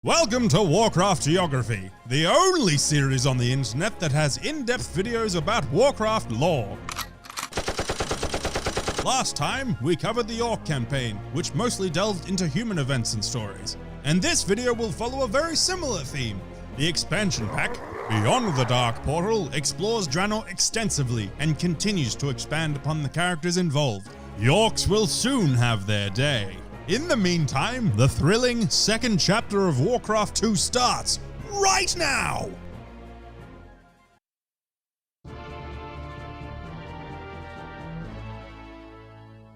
Welcome to Warcraft Geography, the only series on the internet that has in-depth videos about Warcraft lore. Last time, we covered the Orc campaign, which mostly delved into human events and stories. And this video will follow a very similar theme. The expansion pack, Beyond the Dark Portal, explores Draenor extensively and continues to expand upon the characters involved. The Orcs will soon have their day. In the meantime, the thrilling second chapter of Warcraft 2 starts right now!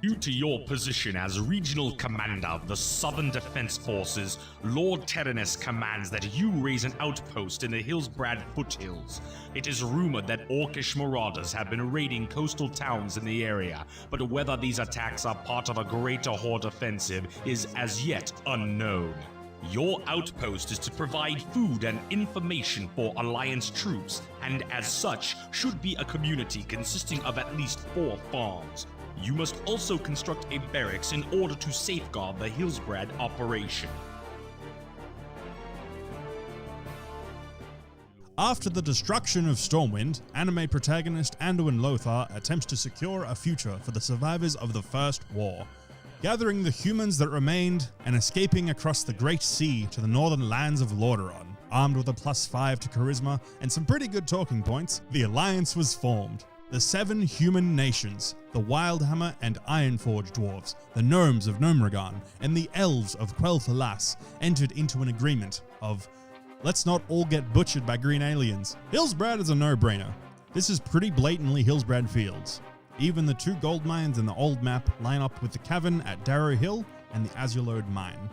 Due to your position as regional commander of the Southern Defense Forces, Lord Tarren commands that you raise an outpost in the Hillsbrad foothills. It is rumored that Orcish marauders have been raiding coastal towns in the area, but whether these attacks are part of a greater horde offensive is as yet unknown. Your outpost is to provide food and information for Alliance troops, and as such, should be a community consisting of at least 4 farms. You must also construct a barracks in order to safeguard the Hillsbrad operation. After the destruction of Stormwind, anime protagonist Anduin Lothar attempts to secure a future for the survivors of the First War, gathering the humans that remained and escaping across the Great Sea to the northern lands of Lordaeron. Armed with a +5 to charisma and some pretty good talking points, the Alliance was formed. The 7 human nations, the Wildhammer and Ironforge dwarves, the gnomes of Gnomeregan, and the elves of Quel'Thalas entered into an agreement of, let's not all get butchered by green aliens. Hillsbrad is a no-brainer. This is pretty blatantly Hillsbrad Fields. Even the 2 gold mines in the old map line up with the cavern at Darrow Hill and the Azurlode mine.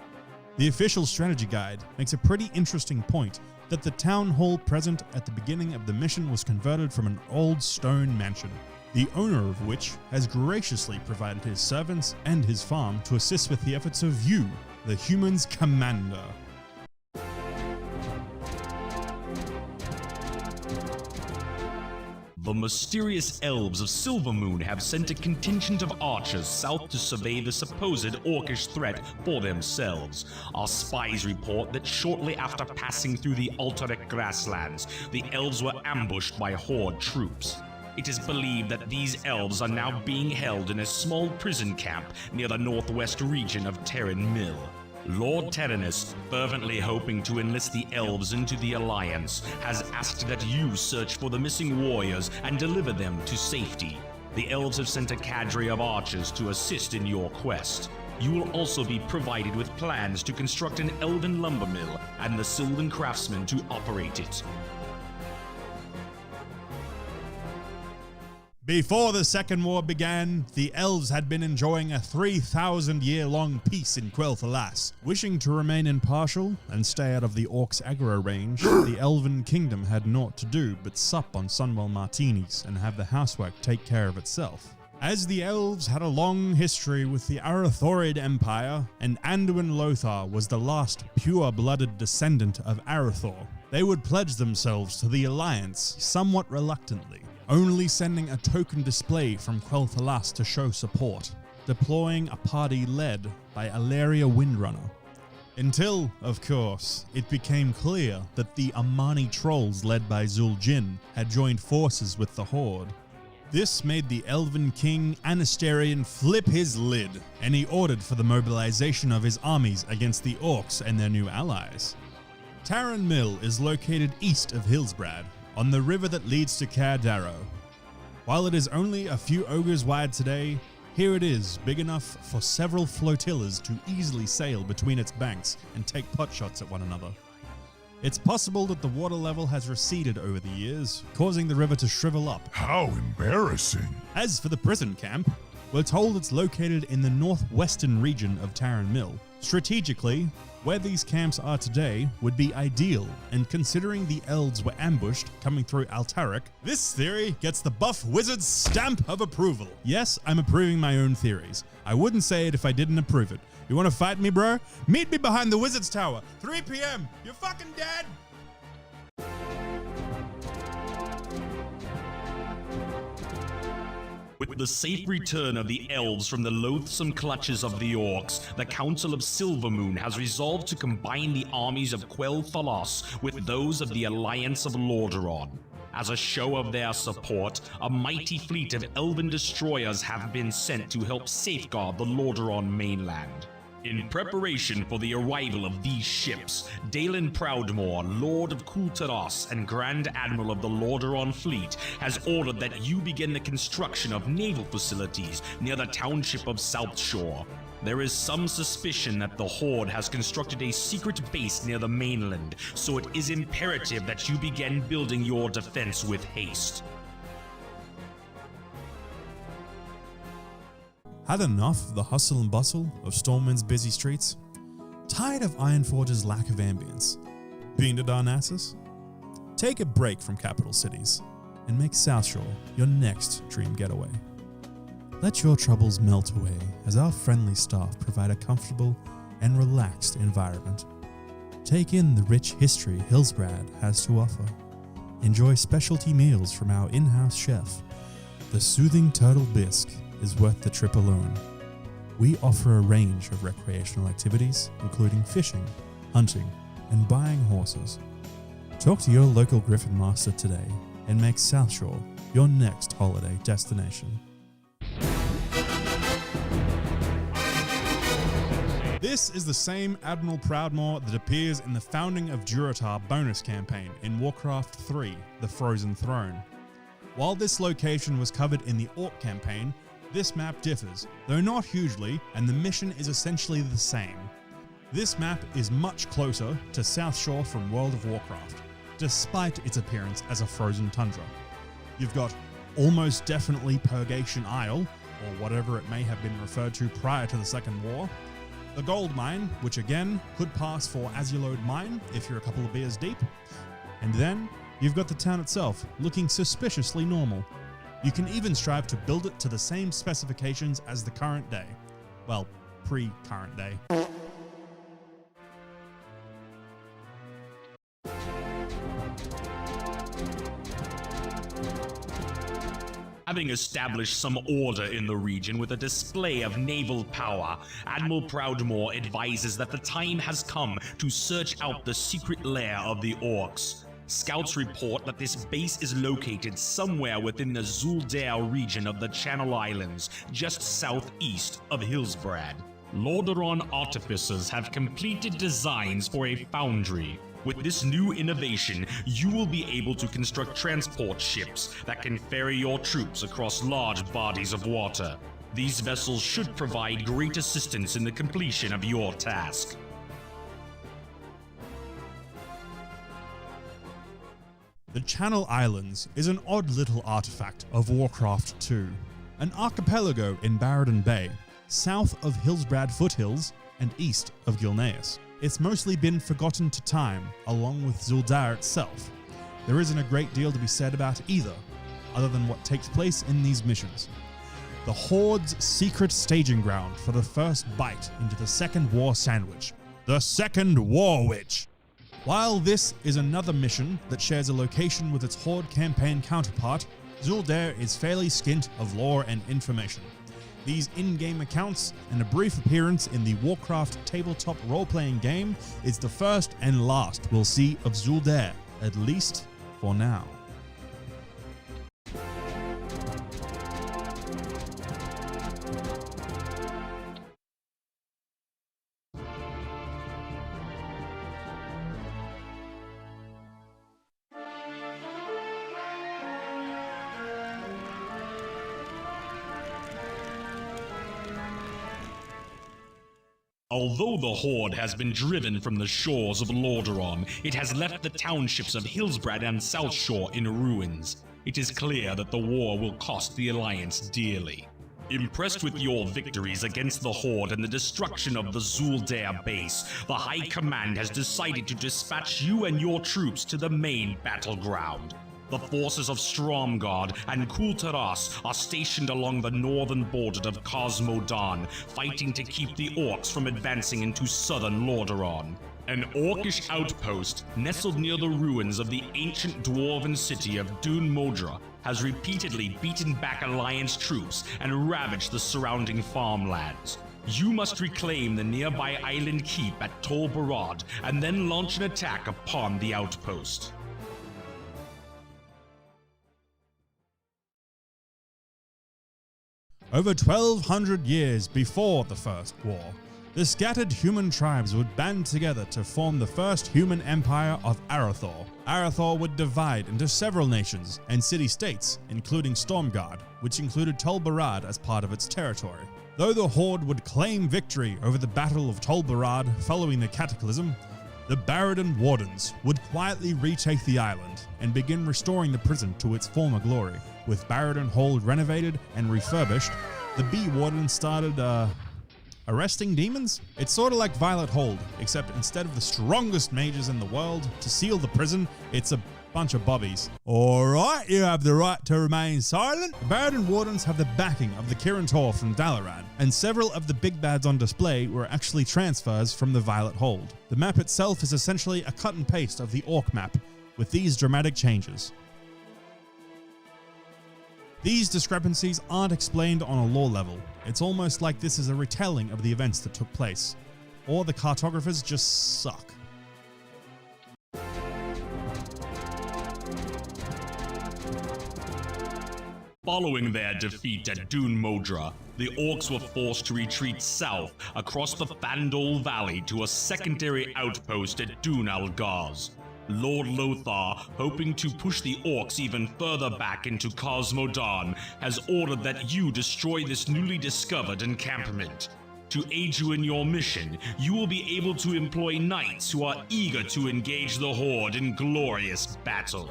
The official strategy guide makes a pretty interesting point that the town hall present at the beginning of the mission was converted from an old stone mansion, the owner of which has graciously provided his servants and his farm to assist with the efforts of you, the humans' commander. The mysterious elves of Silvermoon have sent a contingent of archers south to survey the supposed Orcish threat for themselves. Our spies report that shortly after passing through the Alterac grasslands, the elves were ambushed by Horde troops. It is believed that these elves are now being held in a small prison camp near the northwest region of Tarren Mill. Lord Tarren, fervently hoping to enlist the elves into the Alliance, has asked that you search for the missing warriors and deliver them to safety. The elves have sent a cadre of archers to assist in your quest. You will also be provided with plans to construct an elven lumber mill and the Sylvan craftsmen to operate it. Before the Second War began, the elves had been enjoying a 3,000-year-long peace in Quel'Thalas. Wishing to remain impartial and stay out of the Orcs' aggro range, the Elven Kingdom had naught to do but sup on Sunwell martinis and have the housework take care of itself. As the elves had a long history with the Arathorid Empire, and Anduin Lothar was the last pure-blooded descendant of Arathor, they would pledge themselves to the Alliance somewhat reluctantly, only sending a token display from Quel'Thalas to show support, deploying a party led by Alleria Windrunner. Until, of course, it became clear that the Amani trolls led by Zul'dare had joined forces with the Horde. This made the Elven King Anasterion flip his lid, and he ordered for the mobilization of his armies against the Orcs and their new allies. Tarren Mill is located east of Hillsbrad, on the river that leads to Caer Darrow. While it is only a few ogres wide today, here it is big enough for several flotillas to easily sail between its banks and take potshots at one another. It's possible that the water level has receded over the years, causing the river to shrivel up. How embarrassing. As for the prison camp, we're told it's located in the northwestern region of Tarren Mill. Strategically, where these camps are today would be ideal, and considering the elves were ambushed coming through Alterac, this theory gets the buff wizard's stamp of approval. Yes, I'm approving my own theories. I wouldn't say it if I didn't approve it. You wanna fight me, bro? Meet me behind the wizard's tower, 3 PM. You're fucking dead! With the safe return of the elves from the loathsome clutches of the orcs, the Council of Silvermoon has resolved to combine the armies of Quel'Thalas with those of the Alliance of Lordaeron. As a show of their support, a mighty fleet of elven destroyers have been sent to help safeguard the Lordaeron mainland. In preparation for the arrival of these ships, Dalen Proudmoore, Lord of Kul'Taras and Grand Admiral of the Lordaeron fleet, has ordered that you begin the construction of naval facilities near the township of Southshore. There is some suspicion that the Horde has constructed a secret base near the mainland, so it is imperative that you begin building your defense with haste. Had enough of the hustle and bustle of Stormwind's busy streets? Tired of Ironforge's lack of ambience? Been to Darnassus? Take a break from capital cities and make Southshore your next dream getaway. Let your troubles melt away as our friendly staff provide a comfortable and relaxed environment. Take in the rich history Hillsbrad has to offer. Enjoy specialty meals from our in-house chef. The soothing turtle bisque is worth the trip alone. We offer a range of recreational activities, including fishing, hunting, and buying horses. Talk to your local Griffin Master today and make Southshore your next holiday destination. This is the same Admiral Proudmoore that appears in the Founding of Durotar bonus campaign in Warcraft 3, The Frozen Throne. While this location was covered in the Orc campaign, this map differs, though not hugely, and the mission is essentially the same. This map is much closer to Southshore from World of Warcraft, despite its appearance as a frozen tundra. You've got almost definitely Purgation Isle, or whatever it may have been referred to prior to the Second War, the gold mine, which again could pass for Azulode Mine if you're a couple of beers deep, and then you've got the town itself looking suspiciously normal. You can even strive to build it to the same specifications as the current day. Well, pre-current day. Having established some order in the region with a display of naval power, Admiral Proudmoore advises that the time has come to search out the secret lair of the orcs. Scouts report that this base is located somewhere within the Zul'dare region of the Channel Islands, just southeast of Hillsbrad. Lordaeron artificers have completed designs for a foundry. With this new innovation, you will be able to construct transport ships that can ferry your troops across large bodies of water. These vessels should provide great assistance in the completion of your task. The Channel Islands is an odd little artifact of Warcraft 2, an archipelago in Barad Bay, south of Hillsbrad foothills and east of Gilneas. It's mostly been forgotten to time, along with Zul'dare itself. There isn't a great deal to be said about either, other than what takes place in these missions. The Horde's secret staging ground for the first bite into the Second War Sandwich, the Second War Witch. While this is another mission that shares a location with its Horde campaign counterpart, Zul'dare is fairly skint of lore and information. These in-game accounts and a brief appearance in the Warcraft tabletop role-playing game is the first and last we'll see of Zul'dare, at least for now. Although the Horde has been driven from the shores of Lordaeron, it has left the townships of Hillsbrad and Southshore in ruins. It is clear that the war will cost the Alliance dearly. Impressed with your victories against the Horde and the destruction of the Zul'dare base, the High Command has decided to dispatch you and your troops to the main battleground. The forces of Stromgarde and Kul'Taras are stationed along the northern border of Modan, fighting to keep the orcs from advancing into southern Lordaeron. An orcish outpost nestled near the ruins of the ancient dwarven city of Dun Modra has repeatedly beaten back Alliance troops and ravaged the surrounding farmlands. You must reclaim the nearby island keep at Barad and then launch an attack upon the outpost. Over 1,200 years before the First War, the scattered human tribes would band together to form the first human empire of Arathor. Arathor would divide into several nations and city-states, including Stormguard, which included Barad as part of its territory. Though the Horde would claim victory over the Battle of Barad following the Cataclysm, the Barad and Wardens would quietly retake the island and begin restoring the prison to its former glory. With Barad and Hold renovated and refurbished, the Bee Wardens started, arresting demons? It's sort of like Violet Hold, except instead of the strongest mages in the world to seal the prison, it's a bunch of bobbies. Alright, you have the right to remain silent. The Barad and Wardens have the backing of the Kirin Tor from Dalaran, and several of the big bads on display were actually transfers from the Violet Hold. The map itself is essentially a cut and paste of the Orc map, with these dramatic changes. These discrepancies aren't explained on a lore level. It's almost like this is a retelling of the events that took place. Or the cartographers just suck. Following their defeat at Dun Modra, the Orcs were forced to retreat south across the Fandol Valley to a secondary outpost at Dun Algaz. Lord Lothar, hoping to push the Orcs even further back into Modan, has ordered that you destroy this newly discovered encampment. To aid you in your mission, you will be able to employ knights who are eager to engage the Horde in glorious battle.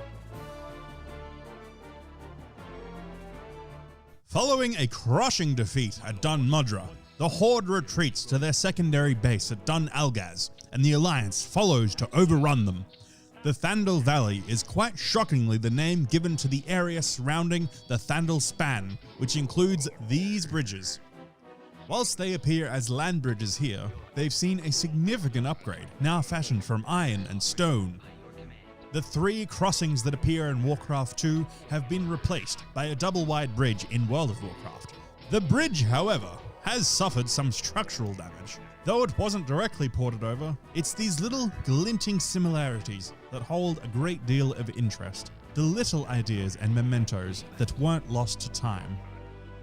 Following a crushing defeat at Dun Modra, the Horde retreats to their secondary base at Dun Algaz, and the Alliance follows to overrun them. The Thandal Valley is quite shockingly the name given to the area surrounding the Thandal Span, which includes these bridges. Whilst they appear as land bridges here, they've seen a significant upgrade, now fashioned from iron and stone. The 3 crossings that appear in Warcraft 2 have been replaced by a double-wide bridge in World of Warcraft. The bridge, however, has suffered some structural damage. Though it wasn't directly ported over, it's these little glinting similarities that hold a great deal of interest. The little ideas and mementos that weren't lost to time.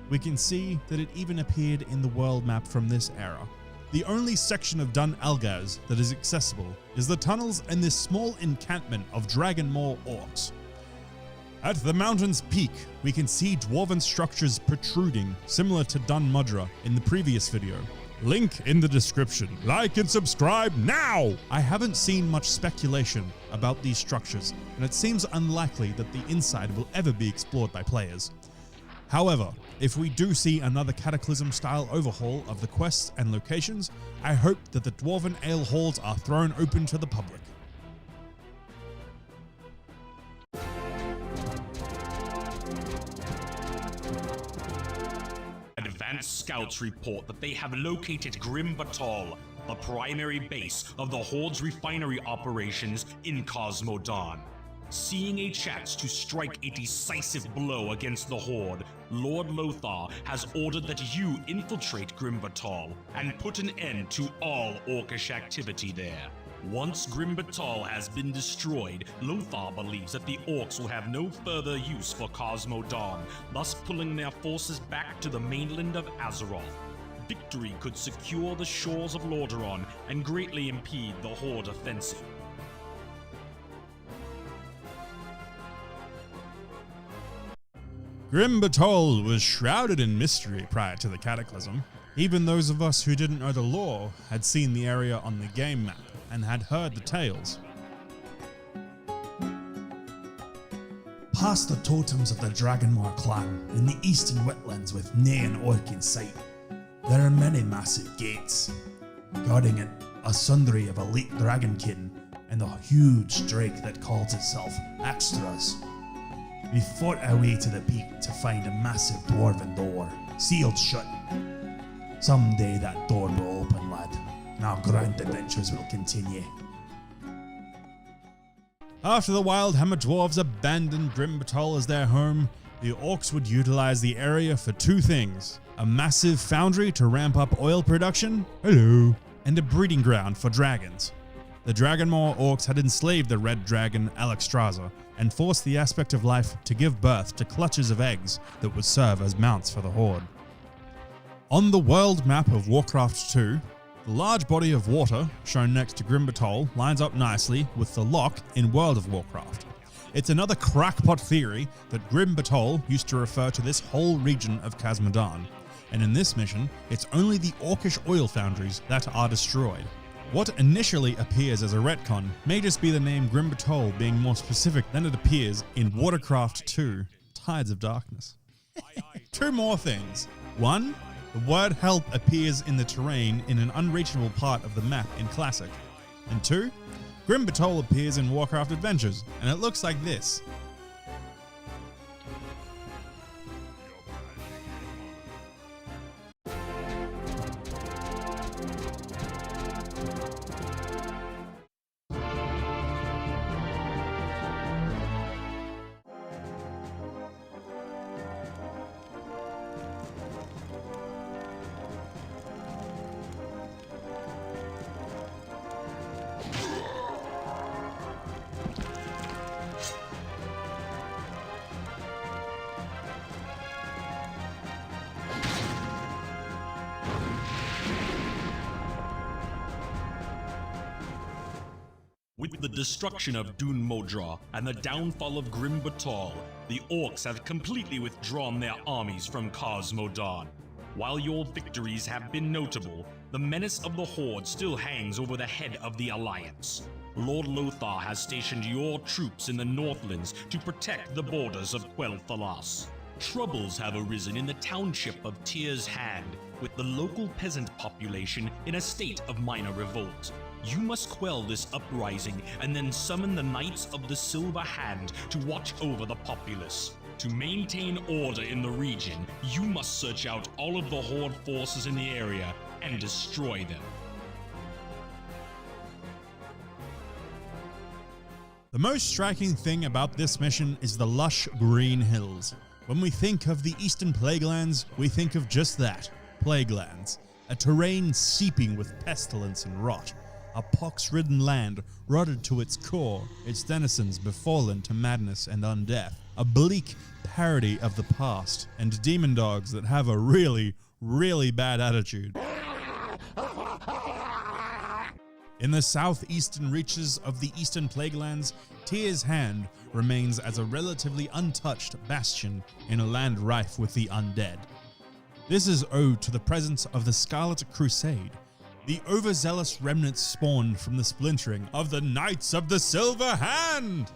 We can see that it even appeared in the world map from this era. The only section of Dun Algaz that is accessible is the tunnels and this small encampment of Darrowmere orcs. At the mountain's peak, we can see dwarven structures protruding, similar to Dun Modra in the previous video. Link in the description. Like and subscribe now! I haven't seen much speculation about these structures, and it seems unlikely that the inside will ever be explored by players. However, if we do see another Cataclysm-style overhaul of the quests and locations, I hope that the Dwarven Ale halls are thrown open to the public. Advanced scouts report that they have located Grim Batol, the primary base of the Horde's refinery operations in Modan. Seeing a chance to strike a decisive blow against the Horde, Lord Lothar has ordered that you infiltrate Grim Batol and put an end to all Orcish activity there. Once Grim Batol has been destroyed, Lothar believes that the Orcs will have no further use for Modan, thus pulling their forces back to the mainland of Azeroth. Victory could secure the shores of Lordaeron and greatly impede the Horde offensive. Grim Batol was shrouded in mystery prior to the Cataclysm. Even those of us who didn't know the lore had seen the area on the game map and had heard the tales. Past the totems of the Darrowmere clan in the eastern wetlands with nae an orc in sight, there are many massive gates. Guarding it, a sundry of elite dragonkin and the huge drake that calls itself Axtras. We fought our way to the peak to find a massive dwarven door, sealed shut. Someday that door will open, lad, and our grand adventures will continue. After the Wildhammer Dwarves abandoned Grim Batol as their home, the Orcs would utilize the area for two things: a massive foundry to ramp up oil production, hello, and a breeding ground for dragons. The Dragonmore Orcs had enslaved the red dragon Alexstrasza and forced the aspect of life to give birth to clutches of eggs that would serve as mounts for the Horde. On the world map of Warcraft 2, the large body of water shown next to Grim Batol lines up nicely with the lock in World of Warcraft. It's another crackpot theory that Grim Batol used to refer to this whole region of Khaz Modan, and in this mission, it's only the Orcish oil foundries that are destroyed. What initially appears as a retcon may just be the name Grim Batol being more specific than it appears in Warcraft 2, Tides of Darkness. Two more things. One, the word help appears in the terrain in an unreachable part of the map in Classic. And two, Grim Batol appears in Warcraft Adventures, and it looks like this. With the destruction of Dun Modra and the downfall of Grim Batol, the Orcs have completely withdrawn their armies from Khaz Modan. While your victories have been notable, the menace of the Horde still hangs over the head of the Alliance. Lord Lothar has stationed your troops in the Northlands to protect the borders of XIII Thalas. Troubles have arisen in the township of Tyr's Hand, with the local peasant population in a state of minor revolt. You must quell this uprising and then summon the Knights of the Silver Hand to watch over the populace. To maintain order in the region, you must search out all of the Horde forces in the area and destroy them. The most striking thing about this mission is the lush green hills. When we think of the Eastern Plaguelands, we think of just that, Plaguelands, a terrain seeping with pestilence and rot. A pox-ridden land rotted to its core, its denizens befallen to madness and undeath. A bleak parody of the past, and demon dogs that have a really, really bad attitude. In the southeastern reaches of the Eastern Plaguelands, Tyr's Hand remains as a relatively untouched bastion in a land rife with the undead. This is owed to the presence of the Scarlet Crusade, the overzealous remnants spawned from the splintering of the Knights of the Silver Hand.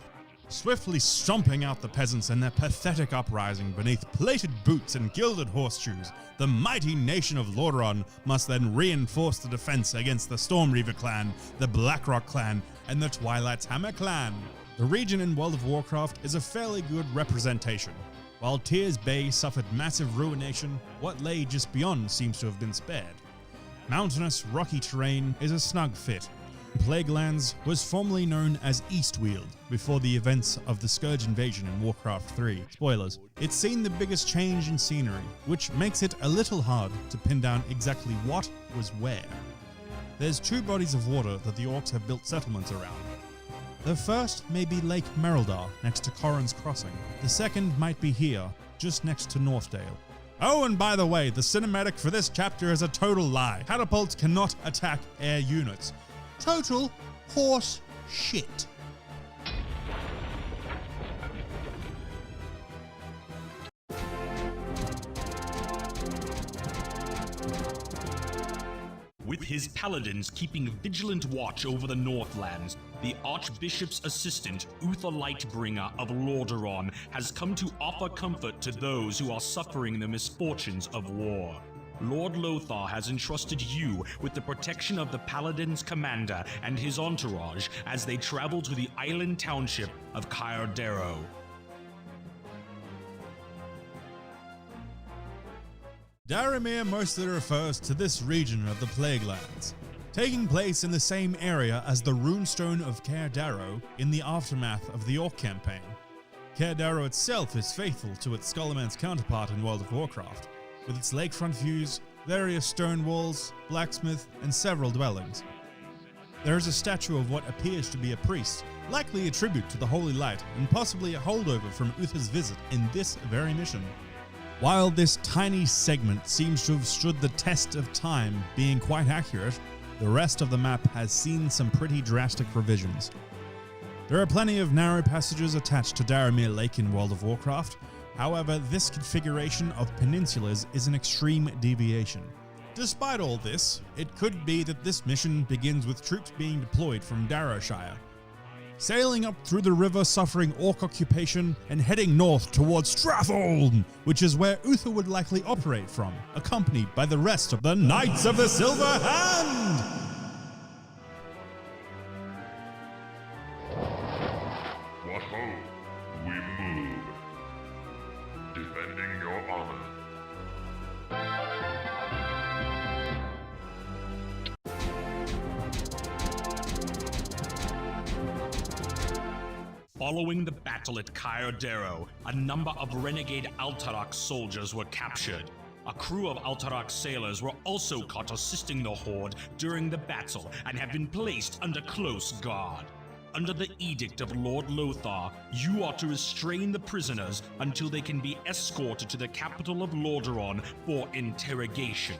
Swiftly stomping out the peasants in their pathetic uprising beneath plated boots and gilded horseshoes, the mighty nation of Lordaeron must then reinforce the defense against the Stormreaver clan, the Blackrock clan, and the Twilight's Hammer clan. The region in World of Warcraft is a fairly good representation. While Tyr's Bay suffered massive ruination, what lay just beyond seems to have been spared. Mountainous, rocky terrain is a snug fit. Plaguelands was formerly known as Eastweald before the events of the Scourge invasion in Warcraft 3. Spoilers. It's seen the biggest change in scenery, which makes it a little hard to pin down exactly what was where. There's two bodies of water that the Orcs have built settlements around. The first may be Lake Merildar next to Corrin's Crossing. The second might be here, just next to Northdale. Oh, and by the way, the cinematic for this chapter is a total lie. Catapults cannot attack air units. Total horse shit. With his paladins keeping vigilant watch over the Northlands, the Archbishop's assistant, Uther Lightbringer of Lordaeron, has come to offer comfort to those who are suffering the misfortunes of war. Lord Lothar has entrusted you with the protection of the Paladin's commander and his entourage as they travel to the island township of Darrowmere. Darrowmere mostly refers to this region of the Plaguelands. taking place in the same area as the runestone of Caer Darrow in the aftermath of the Orc campaign. Caer Darrow itself is faithful to its Skullman's counterpart in World of Warcraft, with its lakefront views, various stone walls, blacksmith, and several dwellings. There is a statue of what appears to be a priest, likely a tribute to the Holy Light and possibly a holdover from Uther's visit in this very mission. While this tiny segment seems to have stood the test of time being quite accurate, the rest of the map has seen some pretty drastic revisions. There are plenty of narrow passages attached to Darrowmere Lake in World of Warcraft, however this configuration of peninsulas is an extreme deviation. Despite all this, it could be that this mission begins with troops being deployed from Darrowshire, sailing up through the river suffering Orc occupation and heading north towards Stratholme, which is where Uther would likely operate from, accompanied by the rest of the Knights of the Silver Hand! What ho? We move. Defending your honor. Following the battle at Caer Darrow, a number of renegade Alterac soldiers were captured. A crew of Alterac sailors were also caught assisting the Horde during the battle and have been placed under close guard. Under the edict of Lord Lothar, you are to restrain the prisoners until they can be escorted to the capital of Lordaeron for interrogation.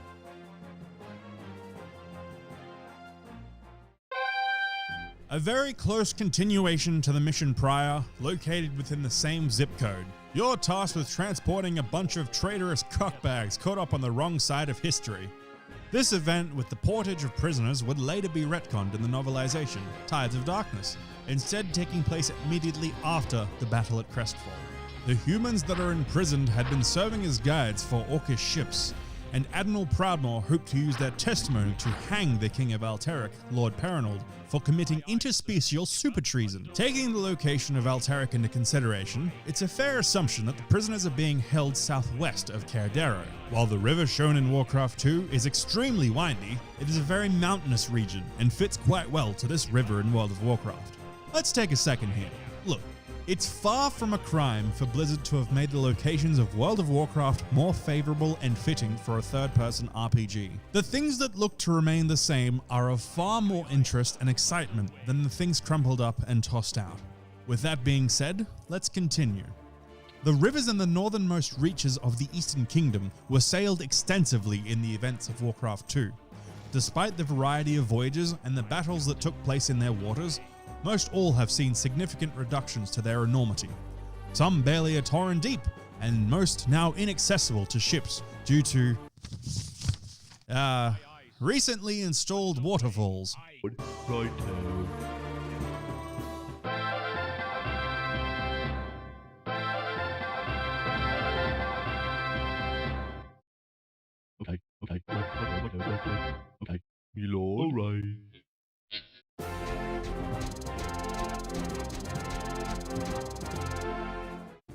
A very close continuation to the mission prior, located within the same zip code. You're tasked with transporting a bunch of traitorous cockbags caught up on the wrong side of history. This event with the portage of prisoners would later be retconned in the novelization, Tides of Darkness, instead taking place immediately after the battle at Crestfall. The humans that are imprisoned had been serving as guides for Orcish ships, and Admiral Proudmoore hoped to use their testimony to hang the King of Alterac, Lord Perinold, for committing interspecial super treason. Taking the location of Alterac into consideration, it's a fair assumption that the prisoners are being held southwest of Caer Darrow. While the river shown in Warcraft 2 is extremely windy, it is a very mountainous region and fits quite well to this river in World of Warcraft. Let's take a second here. Look, it's far from a crime for Blizzard to have made the locations of World of Warcraft more favorable and fitting for a third-person RPG. The things that look to remain the same are of far more interest and excitement than the things crumpled up and tossed out. With that being said, let's continue. The rivers in the northernmost reaches of the Eastern Kingdom were sailed extensively in the events of Warcraft 2. Despite the variety of voyages and the battles that took place in their waters, most all have seen significant reductions to their enormity. Some barely a torrent deep, and most now inaccessible to ships due to recently installed waterfalls. Right. Okay. All right.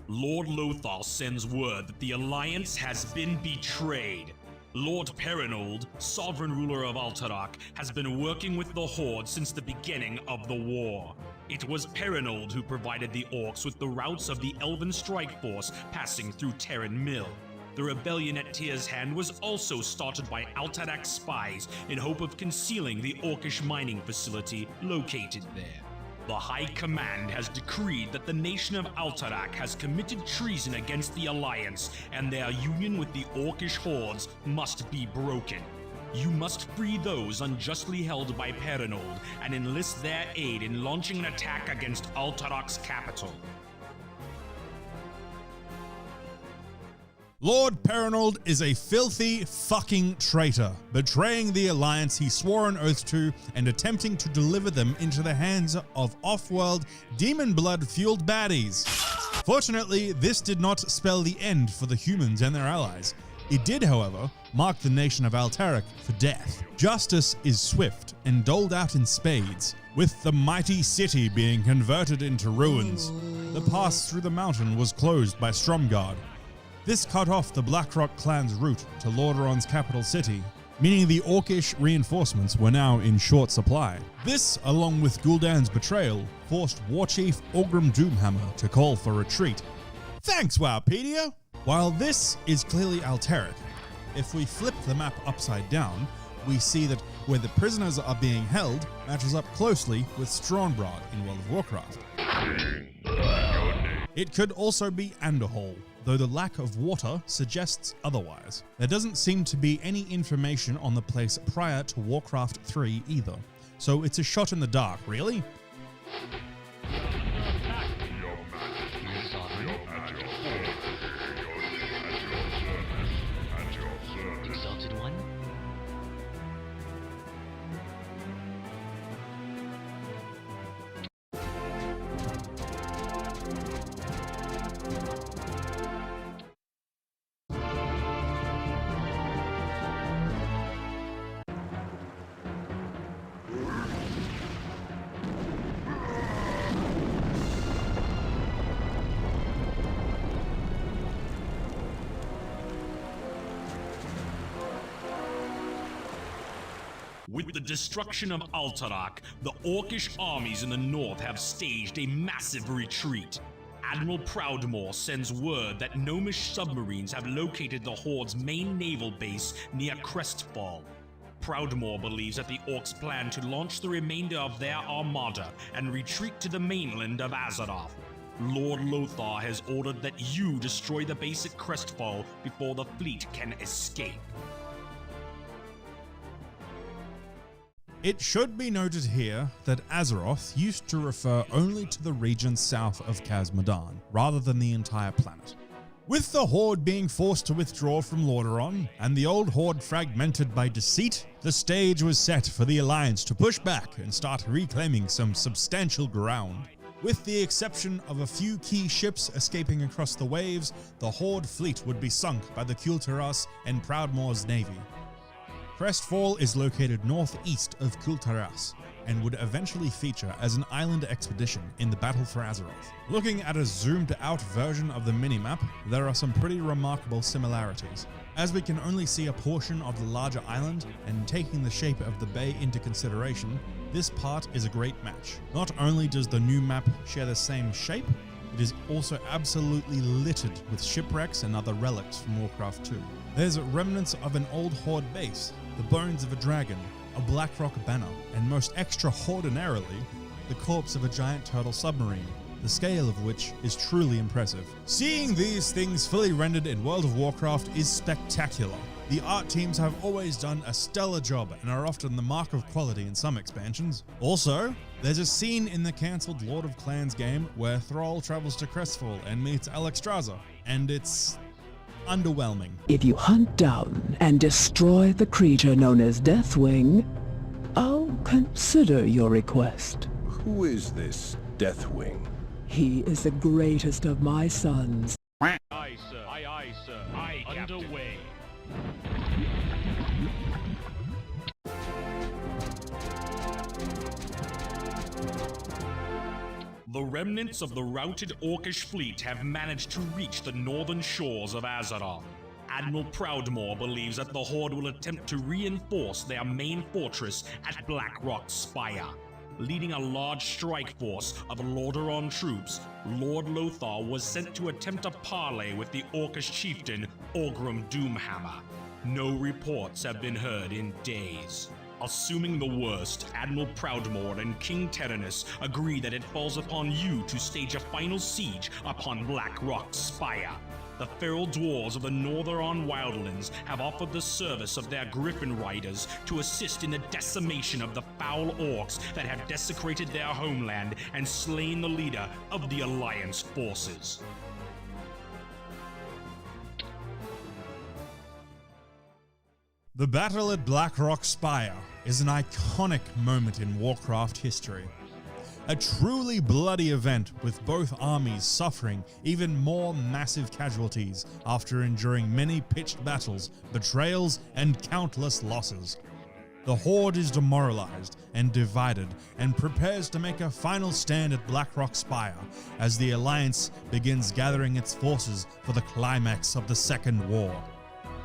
Lord Lothar sends word that the Alliance has been betrayed. Lord Perinold, sovereign ruler of Alterac, has been working with the Horde since the beginning of the war. It was Perinold who provided the Orcs with the routes of the Elven Strike Force passing through Tarren Mill. The rebellion at Tyr's Hand was also started by Alterac spies in hope of concealing the Orcish mining facility located there. The High Command has decreed that the nation of Alterac has committed treason against the Alliance, and their union with the Orcish hordes must be broken. You must free those unjustly held by Perinold and enlist their aid in launching an attack against Alterac's capital. Lord Perinold is a filthy fucking traitor, betraying the alliance he swore an oath to and attempting to deliver them into the hands of off-world, demon blood-fueled baddies. Fortunately, this did not spell the end for the humans and their allies. It did, however, mark the nation of Alterac for death. Justice is swift and doled out in spades, with the mighty city being converted into ruins. The pass through the mountain was closed by Stromgarde. This cut off the Blackrock clan's route to Lordaeron's capital city, meaning the Orcish reinforcements were now in short supply. This, along with Gul'dan's betrayal, forced Warchief Orgrim Doomhammer to call for retreat. Thanks, Wowpedia! While this is clearly Alterac, if we flip the map upside down, we see that where the prisoners are being held matches up closely with Strombrod in World of Warcraft. It could also be Anderhall, though the lack of water suggests otherwise. There doesn't seem to be any information on the place prior to Warcraft 3 either, so it's a shot in the dark, really? Exalted One? With the destruction of Alterac, the Orcish armies in the north have staged a massive retreat. Admiral Proudmoore sends word that Gnomish submarines have located the Horde's main naval base near Crestfall. Proudmoore believes that the Orcs plan to launch the remainder of their armada and retreat to the mainland of Azeroth. Lord Lothar has ordered that you destroy the base at Crestfall before the fleet can escape. It should be noted here that Azeroth used to refer only to the region south of Modan, rather than the entire planet. With the Horde being forced to withdraw from Lordaeron, and the old Horde fragmented by deceit, the stage was set for the Alliance to push back and start reclaiming some substantial ground. With the exception of a few key ships escaping across the waves, the Horde fleet would be sunk by the Kul'Tiras and Proudmoore's navy. Crestfall is located northeast of Kul'Tiras and would eventually feature as an island expedition in the Battle for Azeroth. Looking at a zoomed out version of the minimap, there are some pretty remarkable similarities. As we can only see a portion of the larger island, and taking the shape of the bay into consideration, this part is a great match. Not only does the new map share the same shape, it is also absolutely littered with shipwrecks and other relics from Warcraft 2. There's remnants of an old Horde base, the bones of a dragon, a Blackrock banner, and most extraordinarily, the corpse of a giant turtle submarine, the scale of which is truly impressive. Seeing these things fully rendered in World of Warcraft is spectacular. The art teams have always done a stellar job and are often the mark of quality in some expansions. Also, there's a scene in the cancelled Lord of Clans game where Thrall travels to Crestfall and meets Alexstrasza, and it's underwhelming. If you hunt down and destroy the creature known as Deathwing, I'll consider your request. Who is this Deathwing? He is the greatest of my sons. Aye, sir. Aye, sir. Aye, underway. The remnants of the routed Orcish fleet have managed to reach the northern shores of Azeroth. Admiral Proudmoore believes that the Horde will attempt to reinforce their main fortress at Blackrock Spire. Leading a large strike force of Lordaeron troops, Lord Lothar was sent to attempt a parley with the Orcish chieftain Orgrim Doomhammer. No reports have been heard in days. Assuming the worst, Admiral Proudmoore and King Terenas agree that it falls upon you to stage a final siege upon Blackrock Spire. The feral dwarves of the Northern Wildlands have offered the service of their griffin riders to assist in the decimation of the foul orcs that have desecrated their homeland and slain the leader of the Alliance forces. The battle at Blackrock Spire is an iconic moment in Warcraft history. A truly bloody event with both armies suffering even more massive casualties after enduring many pitched battles, betrayals, and countless losses. The Horde is demoralized and divided and prepares to make a final stand at Blackrock Spire as the Alliance begins gathering its forces for the climax of the Second War.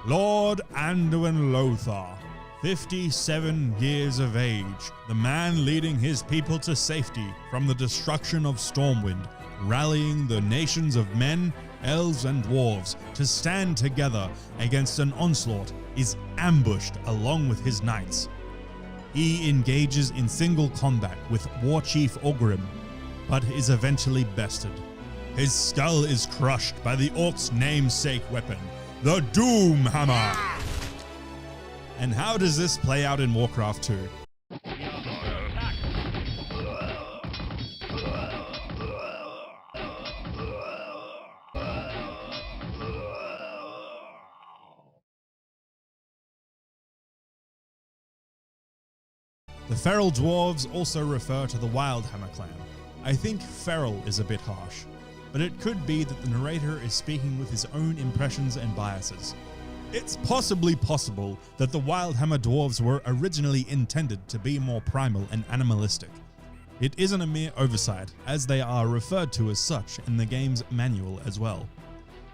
Lord Anduin Lothar, 57 years of age, the man leading his people to safety from the destruction of Stormwind, rallying the nations of men, elves, and dwarves to stand together against an onslaught, is ambushed along with his knights. He engages in single combat with War Chief Ogrim, but is eventually bested. His skull is crushed by the Orc's namesake weapon, the Doom Hammer. And how does this play out in Warcraft 2? The Feral Dwarves also refer to the Wildhammer clan. I think feral is a bit harsh, but it could be that the narrator is speaking with his own impressions and biases. It's possibly possible that the Wildhammer dwarves were originally intended to be more primal and animalistic. It isn't a mere oversight, as they are referred to as such in the game's manual as well.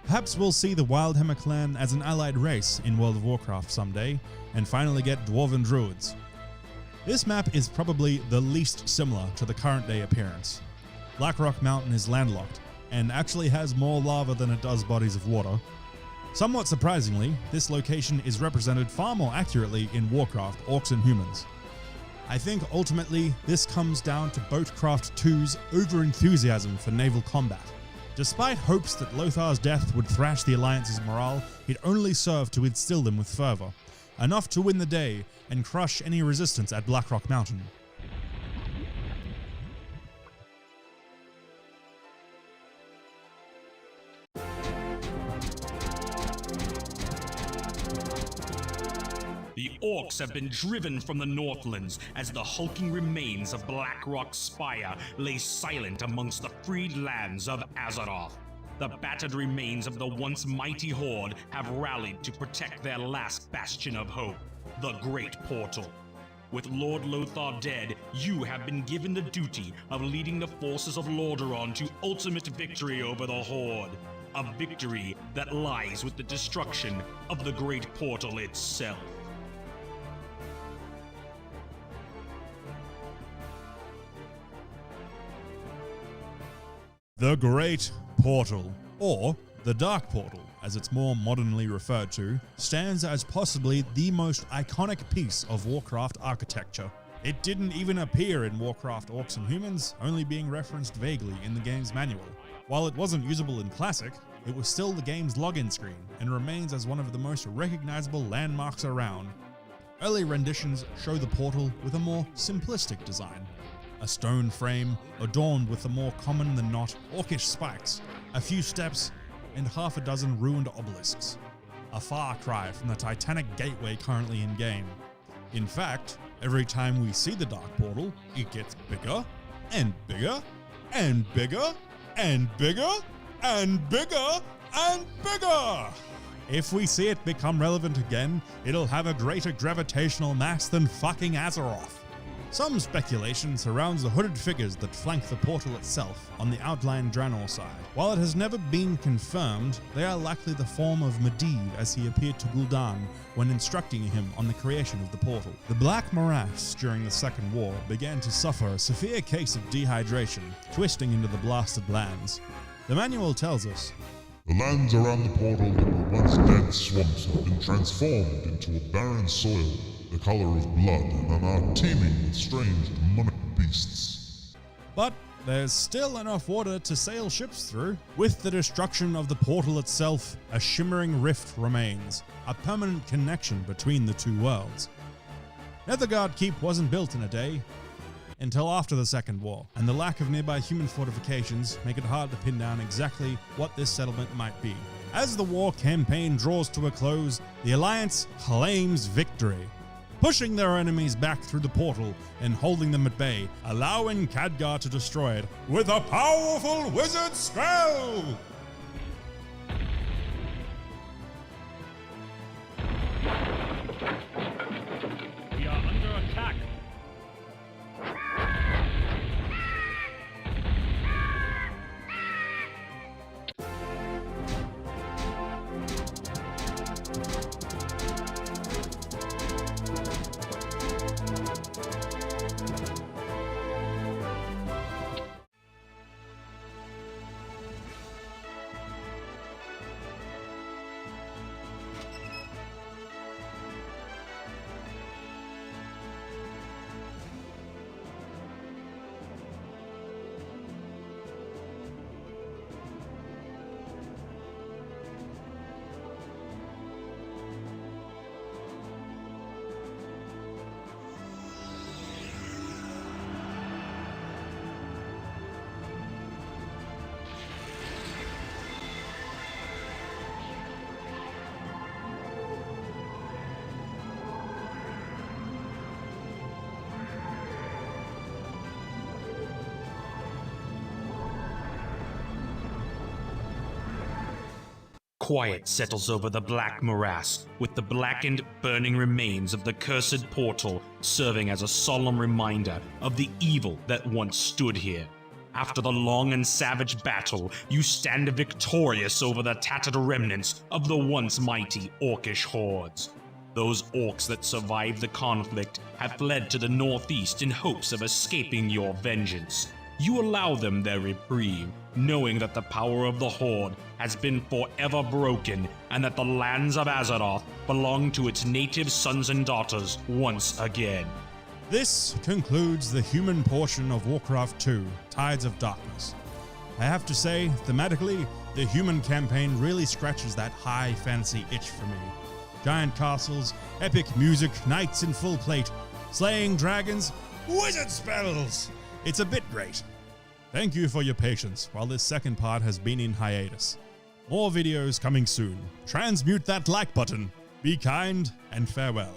Perhaps we'll see the Wildhammer clan as an allied race in World of Warcraft someday, and finally get dwarven druids. This map is probably the least similar to the current day appearance. Blackrock Mountain is landlocked, and actually has more lava than it does bodies of water. Somewhat surprisingly, this location is represented far more accurately in Warcraft Orcs and Humans. I think ultimately this comes down to Boatcraft 2's over-enthusiasm for naval combat. Despite hopes that Lothar's death would thrash the Alliance's morale, it only served to instill them with fervor, enough to win the day and crush any resistance at Blackrock Mountain. The Orcs have been driven from the Northlands as the hulking remains of Blackrock Spire lay silent amongst the freed lands of Azeroth. The battered remains of the once mighty Horde have rallied to protect their last bastion of hope, the Great Portal. With Lord Lothar dead, you have been given the duty of leading the forces of Lordaeron to ultimate victory over the Horde. A victory that lies with the destruction of the Great Portal itself. The Great Portal, or the Dark Portal, as it's more modernly referred to, stands as possibly the most iconic piece of Warcraft architecture. It didn't even appear in Warcraft Orcs and Humans, only being referenced vaguely in the game's manual. While it wasn't usable in Classic, it was still the game's login screen and remains as one of the most recognizable landmarks around. Early renditions show the portal with a more simplistic design. A stone frame adorned with the more common than not orcish spikes, a few steps, and half a dozen ruined obelisks. A far cry from the titanic gateway currently in game. In fact, every time we see the Dark Portal, it gets bigger, and bigger, and bigger, and bigger, and bigger, and bigger! If we see it become relevant again, it'll have a greater gravitational mass than fucking Azeroth. Some speculation surrounds the hooded figures that flank the portal itself on the outlying Draenor side. While it has never been confirmed, they are likely the form of Medivh as he appeared to Gul'dan when instructing him on the creation of the portal. The Black Morass during the Second War began to suffer a severe case of dehydration, twisting into the blasted lands. The manual tells us, The lands around the portal that were once dead swamps have been transformed into a barren soil, the color of blood, and are teeming with strange demonic beasts. But there's still enough water to sail ships through. With the destruction of the portal itself, a shimmering rift remains, a permanent connection between the two worlds. Netherguard Keep wasn't built in a day, until after the Second War, and the lack of nearby human fortifications make it hard to pin down exactly what this settlement might be. As the war campaign draws to a close, the Alliance claims victory, pushing their enemies back through the portal and holding them at bay, allowing Khadgar to destroy it with a powerful wizard spell! We are under attack. Quiet settles over the black morass, with the blackened, burning remains of the cursed portal serving as a solemn reminder of the evil that once stood here. After the long and savage battle, you stand victorious over the tattered remnants of the once mighty orcish hordes. Those orcs that survived the conflict have fled to the northeast in hopes of escaping your vengeance. You allow them their reprieve, knowing that the power of the Horde has been forever broken and that the lands of Azeroth belong to its native sons and daughters once again. This concludes the human portion of Warcraft 2, Tides of Darkness. I have to say, thematically, the human campaign really scratches that high fantasy itch for me. Giant castles, epic music, knights in full plate, slaying dragons, wizard spells! It's a bit great. Thank you for your patience while this second part has been in hiatus. More videos coming soon. Transmute that like button. Be kind and farewell.